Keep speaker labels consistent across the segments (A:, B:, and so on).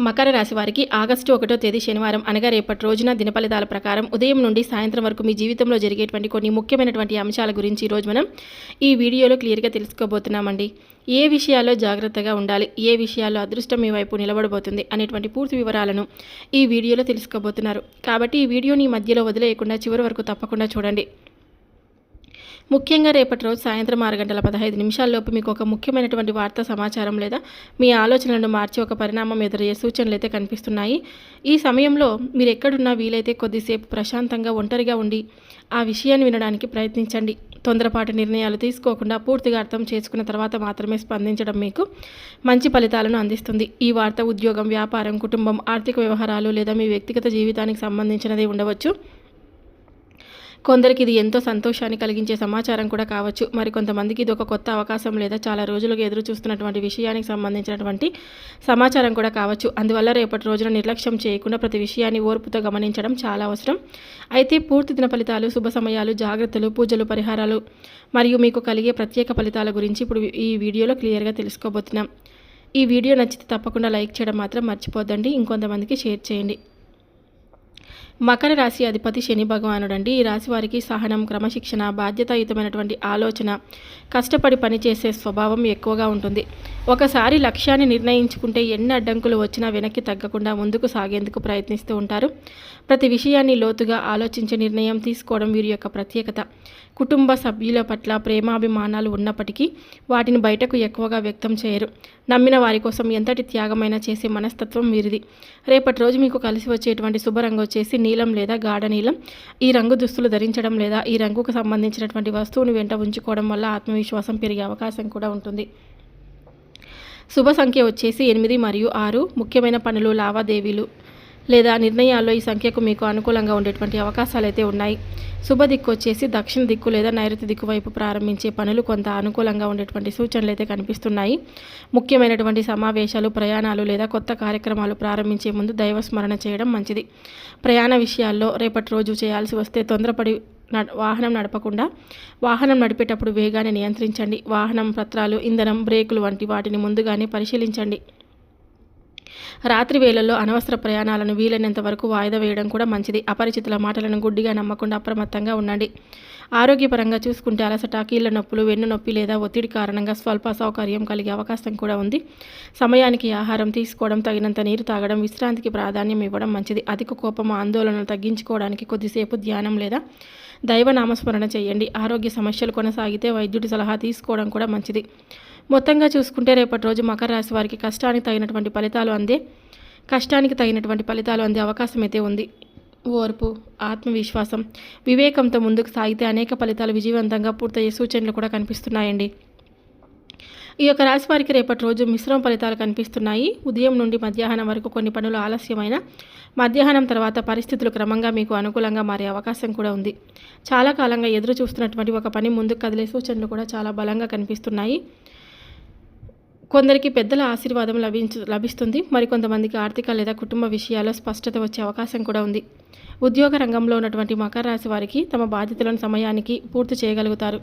A: మకర రాశి వారికి ఆగస్టు 1వ తేదీ శనివారం అనగా రేపటి రోజున దినఫలితాల ప్రకారం ఉదయం నుండి సాయంత్రం వరకు మీ జీవితంలో జరిగేటువంటి కొన్ని ముఖ్యమైనటువంటి అంశాల గురించి ఈరోజు మనం ఈ వీడియోలో క్లియర్గా తెలుసుకోబోతున్నామండి. ఏ విషయాల్లో జాగ్రత్తగా ఉండాలి, ఏ విషయాల్లో అదృష్టం మీ వైపు నిలబడబోతుంది అనేటువంటి పూర్తి వివరాలను ఈ వీడియోలో తెలుసుకోబోతున్నారు. కాబట్టి ఈ వీడియోని మధ్యలో వదిలేయకుండా చివరి వరకు తప్పకుండా చూడండి. ముఖ్యంగా రేపటి రోజు సాయంత్రం 6:15 మీకు ఒక ముఖ్యమైనటువంటి వార్తా సమాచారం లేదా మీ ఆలోచనలను మార్చి ఒక పరిణామం ఎదురయ్యే సూచనలు అయితే కనిపిస్తున్నాయి. ఈ సమయంలో మీరు ఎక్కడున్నా వీలైతే కొద్దిసేపు ప్రశాంతంగా ఒంటరిగా ఉండి ఆ విషయాన్ని వినడానికి ప్రయత్నించండి. తొందరపాటు నిర్ణయాలు తీసుకోకుండా పూర్తిగా అర్థం చేసుకున్న తర్వాత మాత్రమే స్పందించడం మీకు మంచి ఫలితాలను అందిస్తుంది. ఈ వార్త ఉద్యోగం, వ్యాపారం, కుటుంబం, ఆర్థిక వ్యవహారాలు లేదా మీ వ్యక్తిగత జీవితానికి సంబంధించినది ఉండవచ్చు. కొందరికి ఇది ఎంతో సంతోషాన్ని కలిగించే సమాచారం కూడా కావచ్చు. మరి కొంతమందికి ఇది ఒక కొత్త అవకాశం లేదా చాలా రోజులుగా ఎదురు చూస్తున్నటువంటి విషయానికి సంబంధించినటువంటి సమాచారం కూడా కావచ్చు. అందువల్ల రేపటి రోజున నిర్లక్ష్యం చేయకుండా ప్రతి విషయాన్ని ఓర్పుతో గమనించడం చాలా అవసరం. అయితే పూర్తి దిన ఫలితాలు, శుభ సమయాలు, జాగ్రత్తలు, పూజలు, పరిహారాలు మరియు మీకు కలిగే ప్రత్యేక ఫలితాల గురించి ఇప్పుడు ఈ వీడియోలో క్లియర్గా తెలుసుకోబోతున్నాం. ఈ వీడియో నచ్చితే తప్పకుండా లైక్ చేయడం మాత్రం మర్చిపోద్దండి. ఇంకొంతమందికి షేర్ చేయండి. మకర రాశి అధిపతి శని భగవానుడండి. ఈ రాశి వారికి సహనం, క్రమశిక్షణ, బాధ్యతాయుతమైనటువంటి ఆలోచన, కష్టపడి పనిచేసే స్వభావం ఎక్కువగా ఉంటుంది. ఒకసారి లక్ష్యాన్ని నిర్ణయించుకుంటే ఎన్ని అడ్డంకులు వచ్చినా వెనక్కి తగ్గకుండా ముందుకు సాగేందుకు ప్రయత్నిస్తూ ఉంటారు. ప్రతి విషయాన్ని లోతుగా ఆలోచించే నిర్ణయం తీసుకోవడం వీరి యొక్క ప్రత్యేకత. కుటుంబ సభ్యుల పట్ల ప్రేమాభిమానాలు ఉన్నప్పటికీ వాటిని బయటకు ఎక్కువగా వ్యక్తం చేయరు. నమ్మిన వారి కోసం ఎంతటి త్యాగమైనా చేసే మనస్తత్వం వీరిది. రేపటి రోజు మీకు కలిసి వచ్చేటువంటి శుభ రంగు వచ్చేసి నీలం లేదా గాఢ నీలం. ఈ రంగు దుస్తులు ధరించడం లేదా ఈ రంగుకు సంబంధించినటువంటి వస్తువును వెంట ఉంచుకోవడం వల్ల ఆత్మవిశ్వాసం పెరిగే అవకాశం కూడా ఉంటుంది. శుభ సంఖ్య వచ్చేసి 8 మరియు 6. ముఖ్యమైన పనులు, లావాదేవీలు లేదా నిర్ణయాల్లో ఈ సంఖ్యకు మీకు అనుకూలంగా ఉండేటువంటి అవకాశాలు అయితే ఉన్నాయి. శుభ దిక్కు వచ్చేసి దక్షిణ దిక్కు లేదా నైరుతి దిక్కు వైపు ప్రారంభించే పనులు కొంత అనుకూలంగా ఉండేటువంటి సూచనలు అయితే కనిపిస్తున్నాయి. ముఖ్యమైనటువంటి సమావేశాలు, ప్రయాణాలు లేదా కొత్త కార్యక్రమాలు ప్రారంభించే ముందు దైవస్మరణ చేయడం మంచిది. ప్రయాణ విషయాల్లో రేపటి రోజు చేయాల్సి వస్తే తొందరపడి వాహనం నడపకుండా వాహనం నడిపేటప్పుడు వేగాన్ని నియంత్రించండి. వాహనం పత్రాలు, ఇంధనం, బ్రేకులు వంటి వాటిని ముందుగానే పరిశీలించండి. రాత్రి వేళల్లో అనవసర ప్రయాణాలను వీలైనంత వరకు వాయిదా వేయడం కూడా మంచిది. అపరిచితుల మాటలను గుడ్డిగా నమ్మకుండా అప్రమత్తంగా ఉండండి. ఆరోగ్యపరంగా చూసుకుంటే అలసట, కీళ్ల నొప్పులు, వెన్ను నొప్పి లేదా ఒత్తిడి కారణంగా స్వల్ప అసౌకర్యం కలిగే అవకాశం కూడా ఉంది. సమయానికి ఆహారం తీసుకోవడం, తగినంత నీరు తాగడం, విశ్రాంతికి ప్రాధాన్యం ఇవ్వడం మంచిది. అధిక కోపం, ఆందోళనలు తగ్గించుకోవడానికి కొద్దిసేపు ధ్యానం లేదా దైవనామస్మరణ చేయండి. ఆరోగ్య సమస్యలు కొనసాగితే వైద్యుడి సలహా తీసుకోవడం కూడా మంచిది. మొత్తంగా చూసుకుంటే రేపటి రోజు మకర రాశి వారికి కష్టానికి తగినటువంటి ఫలితాలు అందే అవకాశం అయితే ఉంది. ఓర్పు, ఆత్మవిశ్వాసం, వివేకంతో ముందుకు సాగితే అనేక ఫలితాలు విజయవంతంగా పూర్తయ్యే సూచనలు కూడా కనిపిస్తున్నాయండి. ఈ యొక్క రాశి వారికి రేపటి రోజు మిశ్రమ ఫలితాలు కనిపిస్తున్నాయి. ఉదయం నుండి మధ్యాహ్నం వరకు కొన్ని పనులు ఆలస్యమైన మధ్యాహ్నం తర్వాత పరిస్థితులు క్రమంగా మీకు అనుకూలంగా మారే అవకాశం కూడా ఉంది. చాలా కాలంగా ఎదురు చూస్తున్నటువంటి ఒక పని ముందుకు కదిలే సూచనలు కూడా చాలా బలంగా కనిపిస్తున్నాయి. కొందరికి పెద్దల ఆశీర్వాదం లభిస్తుంది. మరికొంతమందికి ఆర్థిక లేదా కుటుంబ విషయాల్లో స్పష్టత వచ్చే అవకాశం కూడా ఉంది. ఉద్యోగ రంగంలో ఉన్నటువంటి మకర రాశి వారికి తమ బాధ్యతలను సమయానికి పూర్తి చేయగలుగుతారు.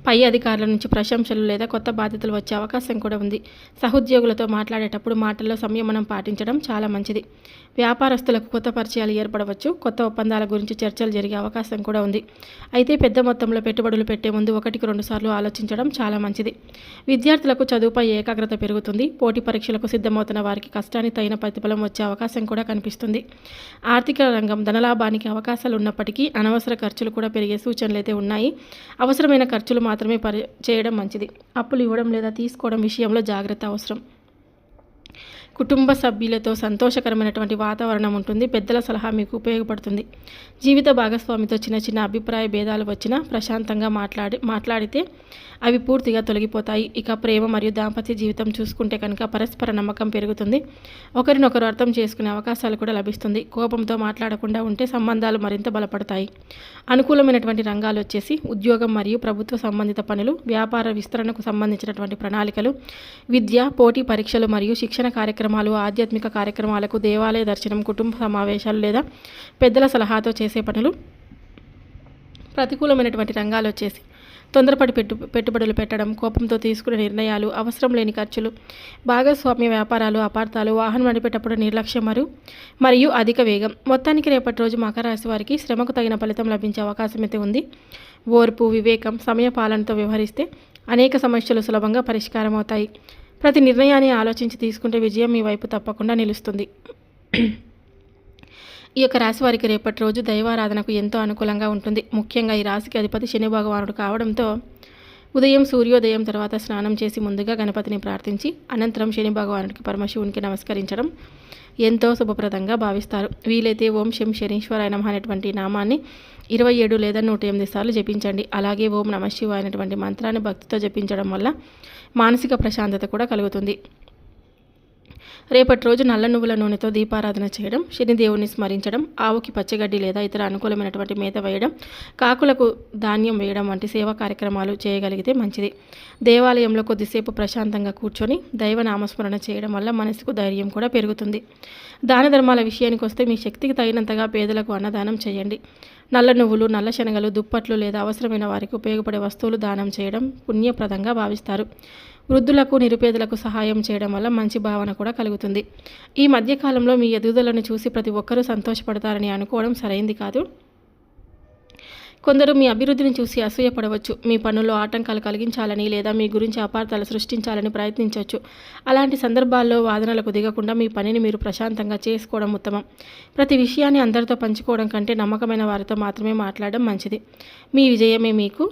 A: పై అధికారుల నుంచి ప్రశంసలు లేదా కొత్త బాధ్యతలు వచ్చే అవకాశం కూడా ఉంది. సహోద్యోగులతో మాట్లాడేటప్పుడు మాటల్లో సంయమనం పాటించడం చాలా మంచిది. వ్యాపారస్తులకు కొత్త పరిచయాలు ఏర్పడవచ్చు. కొత్త ఒప్పందాల గురించి చర్చలు జరిగే అవకాశం కూడా ఉంది. అయితే పెద్ద మొత్తంలో పెట్టుబడులు పెట్టే ముందు 1-2 సార్లు ఆలోచించడం చాలా మంచిది. విద్యార్థులకు చదువుపై ఏకాగ్రత పెరుగుతుంది. పోటీ పరీక్షలకు సిద్ధమవుతున్న వారికి కష్టానికి తగిన ప్రతిఫలం వచ్చే అవకాశం కూడా కనిపిస్తుంది. ఆర్థిక రంగం ధనలాభానికి అవకాశాలు ఉన్నప్పటికీ అనవసర ఖర్చులు కూడా పెరిగే సూచనలు అయితే ఉన్నాయి. అవసరమైన ఖర్చులు మాత్రమే చేయడం మంచిది. అప్పులు ఇవ్వడం లేదా తీసుకోవడం విషయంలో జాగ్రత్త అవసరం. కుటుంబ సభ్యులతో సంతోషకరమైనటువంటి వాతావరణం ఉంటుంది. పెద్దల సలహా మీకు ఉపయోగపడుతుంది. జీవిత భాగస్వామితో చిన్న చిన్న అభిప్రాయ భేదాలు వచ్చినా ప్రశాంతంగా మాట్లాడితే అవి పూర్తిగా తొలగిపోతాయి. ఇక ప్రేమ మరియు దాంపత్య జీవితం చూసుకుంటే కనుక పరస్పర నమ్మకం పెరుగుతుంది. ఒకరినొకరు అర్థం చేసుకునే అవకాశాలు కూడా లభిస్తుంది. కోపంతో మాట్లాడకుండా ఉంటే సంబంధాలు మరింత బలపడతాయి. అనుకూలమైనటువంటి రంగాలు వచ్చేసి ఉద్యోగం మరియు ప్రభుత్వ సంబంధిత పనులు, వ్యాపార విస్తరణకు సంబంధించినటువంటి ప్రణాళికలు, విద్య, పోటీ పరీక్షలు మరియు శిక్షణ కార్యక్రమాలు, ఆధ్యాత్మిక కార్యక్రమాలకు, దేవాలయ దర్శనం, కుటుంబ సమావేశాలు లేదా పెద్దల సలహాతో చేసే పనులు. ప్రతికూలమైనటువంటి రంగాలు వచ్చేసి తొందరపడి పెట్టుబడులు పెట్టడం, కోపంతో తీసుకునే నిర్ణయాలు, అవసరం లేని ఖర్చులు, భాగస్వామ్య వ్యాపారాలు, అపార్థాలు, వాహనం నడిపేటప్పుడు నిర్లక్ష్యం మరియు అధిక వేగం. మొత్తానికి రేపటి రోజు మకర రాశి వారికి శ్రమకు తగిన ఫలితం లభించే అవకాశం అయితే ఉంది. ఓర్పు, వివేకం, సమయ పాలనతో వ్యవహరిస్తే అనేక సమస్యలు సులభంగా పరిష్కారం అవుతాయి. ప్రతి నిర్ణయాన్ని ఆలోచించి తీసుకుంటే విజయం మీ వైపు తప్పకుండా నిలుస్తుంది. ఈ యొక్క రాశి వారికి రేపటి రోజు దైవారాధనకు ఎంతో అనుకూలంగా ఉంటుంది. ముఖ్యంగా ఈ రాశికి అధిపతి శని భగవానుడు కావడంతో ఉదయం సూర్యోదయం తర్వాత స్నానం చేసి ముందుగా గణపతిని ప్రార్థించి అనంతరం శని భగవానుడికి పరమశివునికి నమస్కరించడం ఎంతో శుభప్రదంగా భావిస్తారు. వీలైతే ఓం శం శనీశ్వరాయ నమః అనేటువంటి నామాన్ని 27 లేదా 108 సార్లు జపించండి. అలాగే ఓం నమః శివాయ అనేటువంటి మంత్రాన్ని భక్తితో జపించడం వల్ల మానసిక ప్రశాంతత కూడా కలుగుతుంది. రేపటి రోజు నల్ల నువ్వుల నూనెతో దీపారాధన చేయడం, శనిదేవుని స్మరించడం, ఆవుకి పచ్చగడ్డి లేదా ఇతర అనుకూలమైనటువంటి మేత వేయడం, కాకులకు ధాన్యం వేయడం వంటి సేవా కార్యక్రమాలు చేయగలిగితే మంచిది. దేవాలయంలో కొద్దిసేపు ప్రశాంతంగా కూర్చొని దైవ నామస్మరణ చేయడం వల్ల మనసుకు ధైర్యం కూడా పెరుగుతుంది. దాన ధర్మాల విషయానికి వస్తే మీ శక్తికి తగినంతగా పేదలకు అన్నదానం చేయండి. నల్ల నువ్వులు, నల్ల శనగలు, దుప్పట్లు లేదా అవసరమైన వారికి ఉపయోగపడే వస్తువులు దానం చేయడం పుణ్యప్రదంగా భావిస్తారు. వృద్ధులకు, నిరుపేదలకు సహాయం చేయడం వల్ల మంచి భావన కూడా కలుగుతుంది. ఈ మధ్యకాలంలో మీ ఎదుగుదలను చూసి ప్రతి ఒక్కరూ సంతోషపడతారని అనుకోవడం సరైంది కాదు. కొందరు మీ అభివృద్ధిని చూసి అసూయపడవచ్చు. మీ పనుల్లో ఆటంకాలు కలిగించాలని లేదా మీ గురించి అపార్థాలు సృష్టించాలని ప్రయత్నించవచ్చు. అలాంటి సందర్భాల్లో వాదనలకు దిగకుండా మీ పనిని మీరు ప్రశాంతంగా చేసుకోవడం ఉత్తమం. ప్రతి విషయాన్ని అందరితో పంచుకోవడం కంటే నమ్మకమైన వారితో మాత్రమే మాట్లాడడం మంచిది. మీ విజయమే మీకు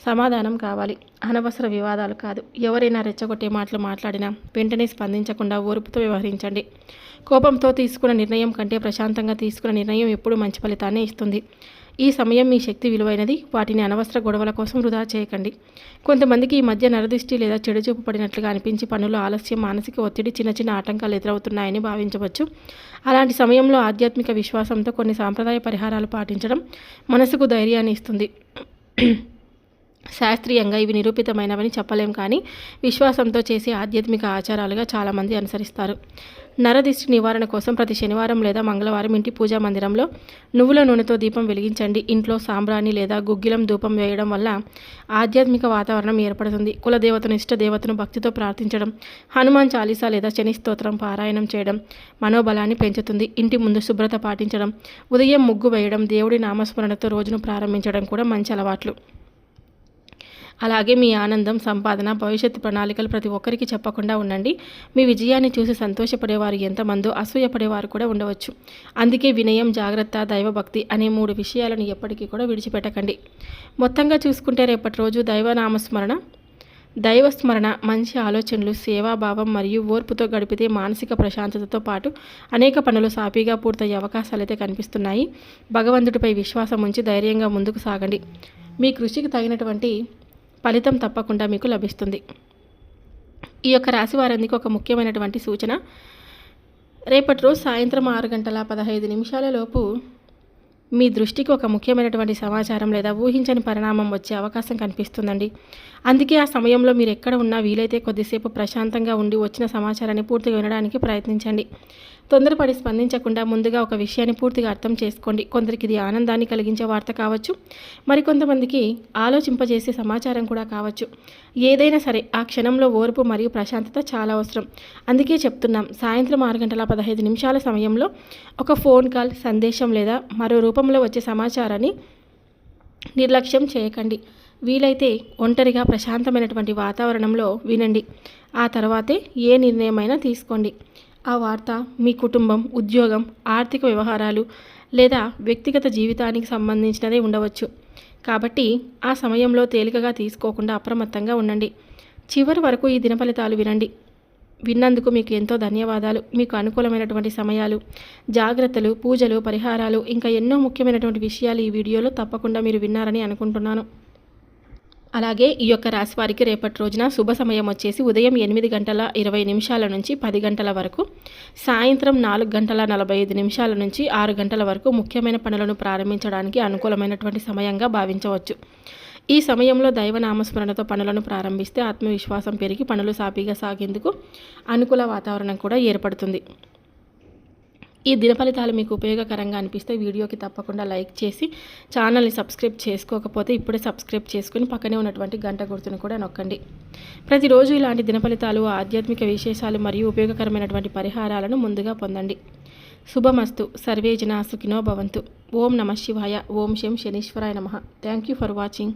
A: సమాధానం కావాలి, అనవసర వివాదాలు కాదు. ఎవరైనా రెచ్చగొట్టే మాటలు మాట్లాడినా వెంటనే స్పందించకుండా ఓర్పుతో వ్యవహరించండి. కోపంతో తీసుకున్న నిర్ణయం కంటే ప్రశాంతంగా తీసుకున్న నిర్ణయం ఎప్పుడూ మంచి ఫలితాన్ని ఇస్తుంది. ఈ సమయం మీ శక్తి విలువైనది. వాటిని అనవసర గొడవల కోసం వృధా చేయకండి. కొంతమందికి ఈ మధ్య నరదృష్టి లేదా చెడుచూపు పడినట్లుగా అనిపించి పనులు ఆలస్యం, మానసిక ఒత్తిడి, చిన్న చిన్న ఆటంకాలు ఎదురవుతున్నాయని భావించవచ్చు. అలాంటి సమయంలో ఆధ్యాత్మిక విశ్వాసంతో కొన్ని సాంప్రదాయ పరిహారాలు పాటించడం మనసుకు ధైర్యాన్ని ఇస్తుంది. శాస్త్రీయంగా ఇవి నిరూపితమైనవని చెప్పలేం, కానీ విశ్వాసంతో చేసే ఆధ్యాత్మిక ఆచారాలుగా చాలామంది అనుసరిస్తారు. నరదిష్టి నివారణ కోసం ప్రతి శనివారం లేదా మంగళవారం ఇంటి పూజా మందిరంలో నువ్వుల నూనెతో దీపం వెలిగించండి. ఇంట్లో సాంబ్రాణి లేదా గుగ్గిలం ధూపం వేయడం వల్ల ఆధ్యాత్మిక వాతావరణం ఏర్పడుతుంది. కులదేవతను, ఇష్టదేవతను భక్తితో ప్రార్థించడం, హనుమాన్ చాలీసా లేదా శని స్తోత్రం పారాయణం చేయడం మనోబలాన్ని పెంచుతుంది. ఇంటి ముందు శుభ్రత పాటించడం, ఉదయం ముగ్గు వేయడం, దేవుడి నామస్మరణతో రోజును ప్రారంభించడం కూడా మంచి అలవాట్లు. అలాగే మీ ఆనందం, సంపాదన, భవిష్యత్తు ప్రణాళికలు ప్రతి ఒక్కరికి చెప్పకుండా ఉండండి. మీ విజయాన్ని చూసి సంతోషపడేవారు ఎంతమందో అసూయపడేవారు కూడా ఉండవచ్చు. అందుకే వినయం, జాగ్రత్త, దైవభక్తి అనే 3 విషయాలను ఎప్పటికీ కూడా విడిచిపెట్టకండి. మొత్తంగా చూసుకుంటే రేపటి రోజు దైవస్మరణ, మంచి ఆలోచనలు, సేవాభావం మరియు ఓర్పుతో గడిపితే మానసిక ప్రశాంతతతో పాటు అనేక పనులు సాఫీగా పూర్తయ్యే అవకాశాలు అయితే కనిపిస్తున్నాయి. భగవంతుడిపై విశ్వాసం ఉంచి ధైర్యంగా ముందుకు సాగండి. మీ కృషికి తగినటువంటి ఫలితం తప్పకుండా మీకు లభిస్తుంది. ఈ యొక్క రాశి వారందరికీ ఒక ముఖ్యమైనటువంటి సూచన. రేపటి రోజు సాయంత్రం 6:15 లోపు మీ దృష్టికి ఒక ముఖ్యమైనటువంటి సమాచారం లేదా ఊహించని పరిణామం వచ్చే అవకాశం కనిపిస్తుందండి. అందుకే ఆ సమయంలో మీరు ఎక్కడ ఉన్నా వీలైతే కొద్దిసేపు ప్రశాంతంగా ఉండి వచ్చిన సమాచారాన్ని పూర్తిగా వినడానికి ప్రయత్నించండి. తొందరపడి స్పందించకుండా ముందుగా ఒక విషయాన్ని పూర్తిగా అర్థం చేసుకోండి. కొందరికి ఇది ఆనందాన్ని కలిగించే వార్త కావచ్చు, మరికొంతమందికి ఆలోచింపజేసే సమాచారం కూడా కావచ్చు. ఏదైనా సరే ఆ క్షణంలో ఓర్పు మరియు ప్రశాంతత చాలా అవసరం. అందుకే చెప్తున్నాం, సాయంత్రం 6:15 సమయంలో ఒక ఫోన్ కాల్, సందేశం లేదా మరో రూపంలో వచ్చే సమాచారాన్ని నిర్లక్ష్యం చేయకండి. వీలైతే ఒంటరిగా ప్రశాంతమైనటువంటి వాతావరణంలో వినండి. ఆ తర్వాతే ఏ నిర్ణయమైనా తీసుకోండి. ఆ వార్త మీ కుటుంబం, ఉద్యోగం, ఆర్థిక వ్యవహారాలు లేదా వ్యక్తిగత జీవితానికి సంబంధించినదే ఉండవచ్చు. కాబట్టి ఆ సమయంలో తేలికగా తీసుకోకుండా అప్రమత్తంగా ఉండండి. చివరి వరకు ఈ దిన ఫలితాలు వినండి. విన్నందుకు మీకు ఎంతో ధన్యవాదాలు. మీకు అనుకూలమైనటువంటి సమయాలు, జాగ్రత్తలు, పూజలు, పరిహారాలు ఇంకా ఎన్నో ముఖ్యమైనటువంటి విషయాలు ఈ వీడియోలో తప్పకుండా మీరు విన్నారని అనుకుంటున్నాను. అలాగే ఈ యొక్క రాశి వారికి రేపటి రోజున శుభ సమయం వచ్చేసి ఉదయం 8:20 నుంచి 10 గంటల వరకు, సాయంత్రం 4:45 నుంచి 6 గంటల వరకు ముఖ్యమైన పనులను ప్రారంభించడానికి అనుకూలమైనటువంటి సమయంగా భావించవచ్చు. ఈ సమయంలో దైవనామస్మరణతో పనులను ప్రారంభిస్తే ఆత్మవిశ్వాసం పెరిగి పనులు సాఫీగా సాగేందుకు అనుకూల వాతావరణం కూడా ఏర్పడుతుంది. ఈ దిన ఫలితాలు మీకు ఉపయోగకరంగా అనిపిస్తే వీడియోకి తప్పకుండా లైక్ చేసి ఛానల్ని సబ్స్క్రైబ్ చేసుకోకపోతే ఇప్పుడే సబ్స్క్రైబ్ చేసుకుని పక్కనే ఉన్నటువంటి గంట గుర్తును కూడా నొక్కండి. ప్రతిరోజు ఇలాంటి దిన ఫలితాలు, ఆధ్యాత్మిక విశేషాలు మరియు ఉపయోగకరమైనటువంటి పరిహారాలను ముందుగా పొందండి. శుభమస్తు. సర్వే జనా సుఖినో భవంతు. ఓం నమః శివాయ. ఓం శం శనీశ్వరాయ నమః. Thank you for watching.